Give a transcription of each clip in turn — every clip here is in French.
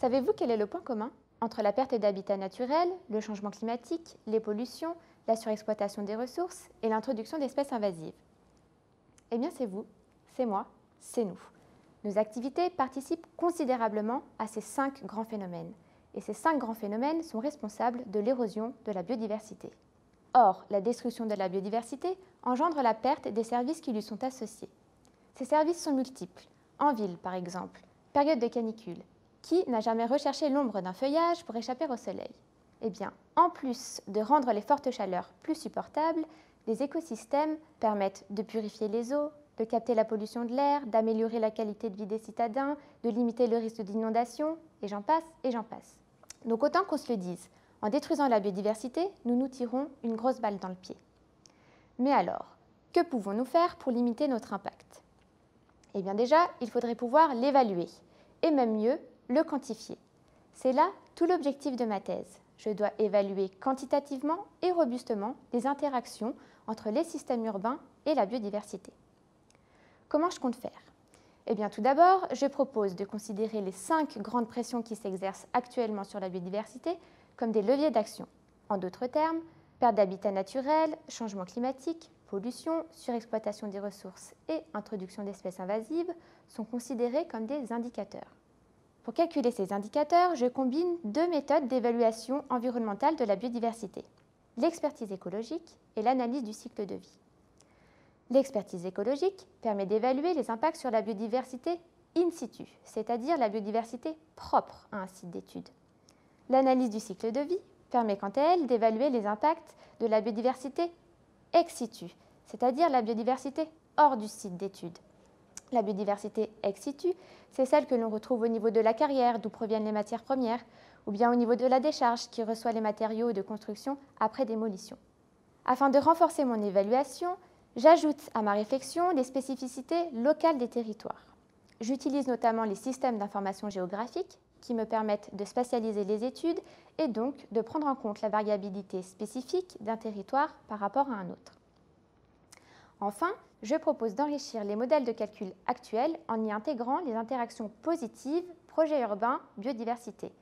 Savez-vous quel est le point commun entre la perte d'habitat naturel, le changement climatique, les pollutions, la surexploitation des ressources et l'introduction d'espèces invasives? Eh bien c'est vous, c'est moi, c'est nous. Nos activités participent considérablement à ces 5 grands phénomènes. Et ces 5 grands phénomènes sont responsables de l'érosion de la biodiversité. Or, la destruction de la biodiversité engendre la perte des services qui lui sont associés. Ces services sont multiples. En ville, par exemple, période de canicule. Qui n'a jamais recherché l'ombre d'un feuillage pour échapper au soleil? Eh bien, en plus de rendre les fortes chaleurs plus supportables, les écosystèmes permettent de purifier les eaux, de capter la pollution de l'air, d'améliorer la qualité de vie des citadins, de limiter le risque d'inondation, et j'en passe, et j'en passe. Donc autant qu'on se le dise, en détruisant la biodiversité, nous nous tirons une grosse balle dans le pied. Mais alors, que pouvons-nous faire pour limiter notre impact? Eh bien déjà, il faudrait pouvoir l'évaluer, et même mieux, le quantifier. C'est là tout l'objectif de ma thèse. Je dois évaluer quantitativement et robustement les interactions entre les systèmes urbains et la biodiversité. Comment je compte faire? Eh bien tout d'abord, je propose de considérer les 5 grandes pressions qui s'exercent actuellement sur la biodiversité comme des leviers d'action. En d'autres termes, perte d'habitat naturel, changement climatique, pollution, surexploitation des ressources et introduction d'espèces invasives sont considérés comme des indicateurs. Pour calculer ces indicateurs, je combine 2 méthodes d'évaluation environnementale de la biodiversité, l'expertise écologique et l'analyse du cycle de vie. L'expertise écologique permet d'évaluer les impacts sur la biodiversité in situ, c'est-à-dire la biodiversité propre à un site d'étude. L'analyse du cycle de vie permet quant à elle d'évaluer les impacts de la biodiversité ex situ, c'est-à-dire la biodiversité hors du site d'étude. La biodiversité ex situ, c'est celle que l'on retrouve au niveau de la carrière d'où proviennent les matières premières, ou bien au niveau de la décharge qui reçoit les matériaux de construction après démolition. Afin de renforcer mon évaluation, j'ajoute à ma réflexion les spécificités locales des territoires. J'utilise notamment les systèmes d'information géographique qui me permettent de spatialiser les études et donc de prendre en compte la variabilité spécifique d'un territoire par rapport à un autre. Enfin, je propose d'enrichir les modèles de calcul actuels en y intégrant les interactions positives projet urbain biodiversité,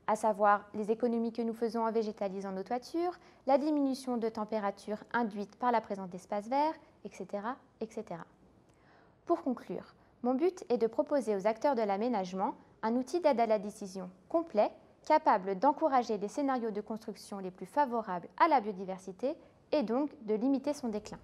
à savoir les économies que nous faisons en végétalisant nos toitures, la diminution de température induite par la présence d'espaces verts, etc., etc. Pour conclure, mon but est de proposer aux acteurs de l'aménagement un outil d'aide à la décision complet, capable d'encourager les scénarios de construction les plus favorables à la biodiversité et donc de limiter son déclin.